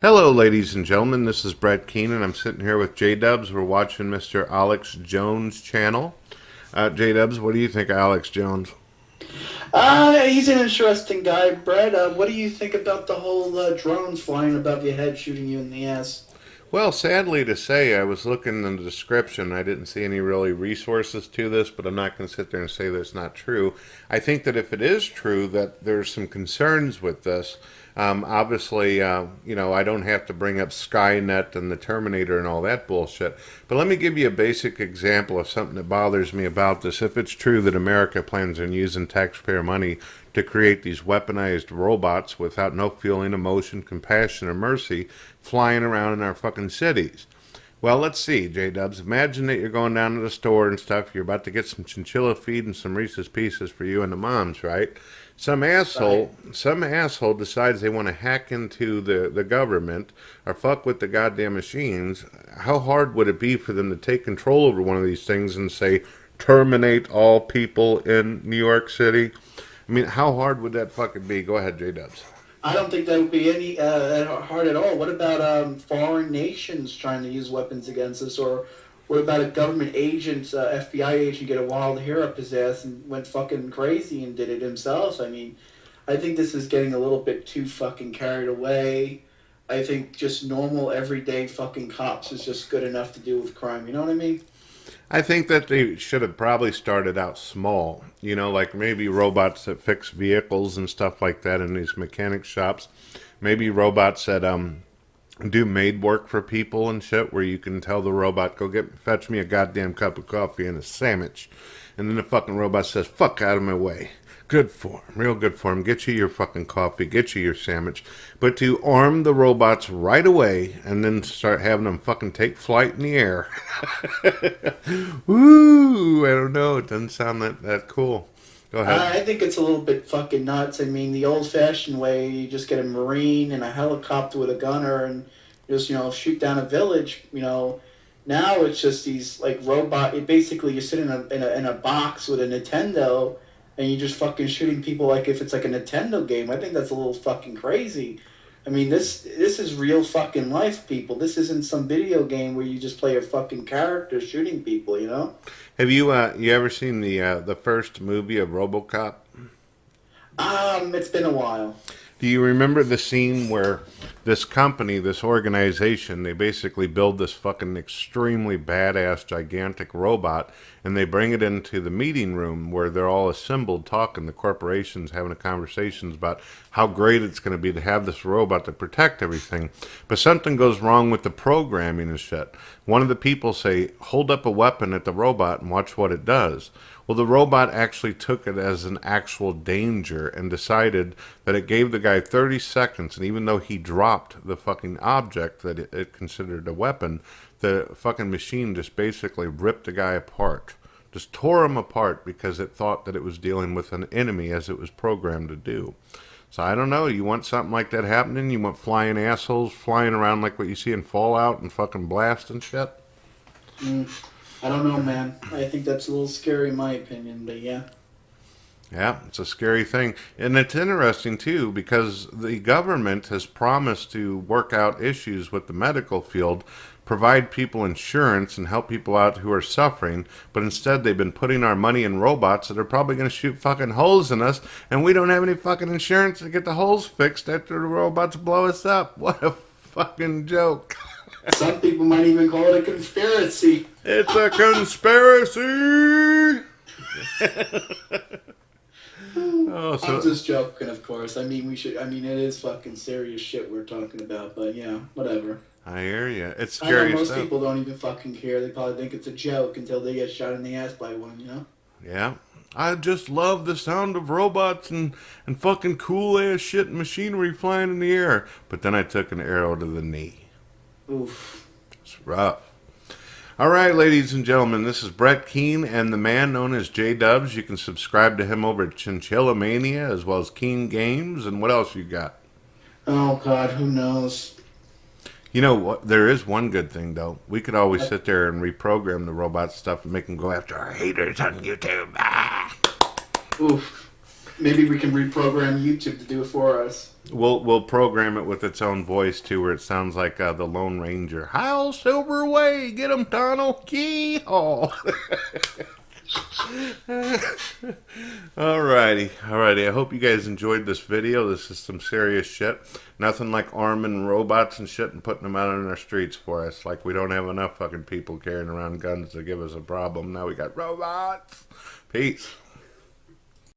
Hello, ladies and gentlemen. This is Brett Keane, and I'm sitting here with J-Dubs. We're watching Mr. Alex Jones' channel. J-Dubs, what do you think of Alex Jones? He's an interesting guy, Brett. What do you think about the whole drones flying above your head shooting you in the ass? Well, sadly to say, I was looking in the description. I didn't see any really resources to this, but I'm not going to sit there and say that it's not true. I think that if it is true, that there's some concerns with this. Obviously, I don't have to bring up Skynet and the Terminator and all that bullshit. But let me give you a basic example of something that bothers me about this. If it's true that America plans on using taxpayer money to create these weaponized robots without no feeling, emotion, compassion, or mercy flying around in our fucking cities. Well, let's see, J-Dubs. Imagine that you're going down to the store and stuff. You're about to get some chinchilla feed and some Reese's Pieces for you and the moms, right? Some Right. asshole, some asshole decides they want to hack into the government or fuck with the goddamn machines. How hard would it be for them to take control over one of these things and say, terminate all people in New York City? I mean, how hard would that fucking be? Go ahead, J-Dubs. I don't think that would be any hard at all. What about foreign nations trying to use weapons against us, or what about a government agent, FBI agent, get a wild hair up his ass and went fucking crazy and did it himself? I mean, I think this is getting a little bit too fucking carried away. I think just normal, everyday fucking cops is just good enough to deal with crime. You know what I mean? I think that they should have probably started out small. Like maybe robots that fix vehicles and stuff like that in these mechanic shops. Maybe robots that do maid work for people and shit, where you can tell the robot, go fetch me a goddamn cup of coffee and a sandwich, and then the fucking robot says, fuck out of my way. Good for him, real good for him. Get you your fucking coffee, get you your sandwich. But to arm the robots right away and then start having them fucking take flight in the air. Woo! I don't know. It doesn't sound that cool. Go ahead. I think it's a little bit fucking nuts. I mean, the old-fashioned way, you just get a marine and a helicopter with a gunner and just shoot down a village. Now it's just these like robot. It basically you sit in a box with a Nintendo and you just fucking shooting people like if it's like a Nintendo game. I think that's a little fucking crazy. I mean, this is real fucking life, people. This isn't some video game where you just play a fucking character shooting people. Have you ever seen the first movie of RoboCop? It's been a while. Do you remember the scene where this company, this organization, they basically build this fucking extremely badass, gigantic robot, and they bring it into the meeting room where they're all assembled talking, the corporations having a conversations about how great it's going to be to have this robot to protect everything. But something goes wrong with the programming and shit. One of the people say, hold up a weapon at the robot and watch what it does. Well, the robot actually took it as an actual danger and decided that it gave the guy 30 seconds. And even though he dropped the fucking object that it considered a weapon, the fucking machine just basically ripped the guy apart. Just tore him apart because it thought that it was dealing with an enemy as it was programmed to do. So I don't know. You want something like that happening? You want flying assholes flying around like what you see in Fallout and fucking blast and shit? Mm. I don't know, man. I think that's a little scary in my opinion, but yeah. Yeah, it's a scary thing. And it's interesting, too, because the government has promised to work out issues with the medical field, provide people insurance, and help people out who are suffering. But instead, they've been putting our money in robots that are probably going to shoot fucking holes in us, and we don't have any fucking insurance to get the holes fixed after the robots blow us up. What a fucking joke. Some people might even call it a conspiracy. It's a conspiracy! Oh, I'm so just joking, of course. I mean, we should. I mean, it is fucking serious shit we're talking about, but yeah, whatever. I hear you. It's I know scary most stuff. people don't even fucking care. They probably think it's a joke until they get shot in the ass by one. Yeah. I just love the sound of robots and fucking cool ass shit and machinery flying in the air. But then I took an arrow to the knee. Oof. It's rough. All right, ladies and gentlemen, this is Brett Keane and the man known as J Dubs. You can subscribe to him over at Chinchilla Mania as well as Keane Games. And what else you got? Oh God, who knows? You know what? There is one good thing though. We could always sit there and reprogram the robot stuff and make them go after our haters on YouTube. Ah! Oof. Maybe we can reprogram YouTube to do it for us. We'll program it with its own voice too, where it sounds like the Lone Ranger. Heil Silver Way, get 'em, Donald. Yee-haw. Alrighty. I hope you guys enjoyed this video. This is some serious shit. Nothing like arming robots and shit and putting them out on our streets for us. Like we don't have enough fucking people carrying around guns to give us a problem. Now we got robots. Peace.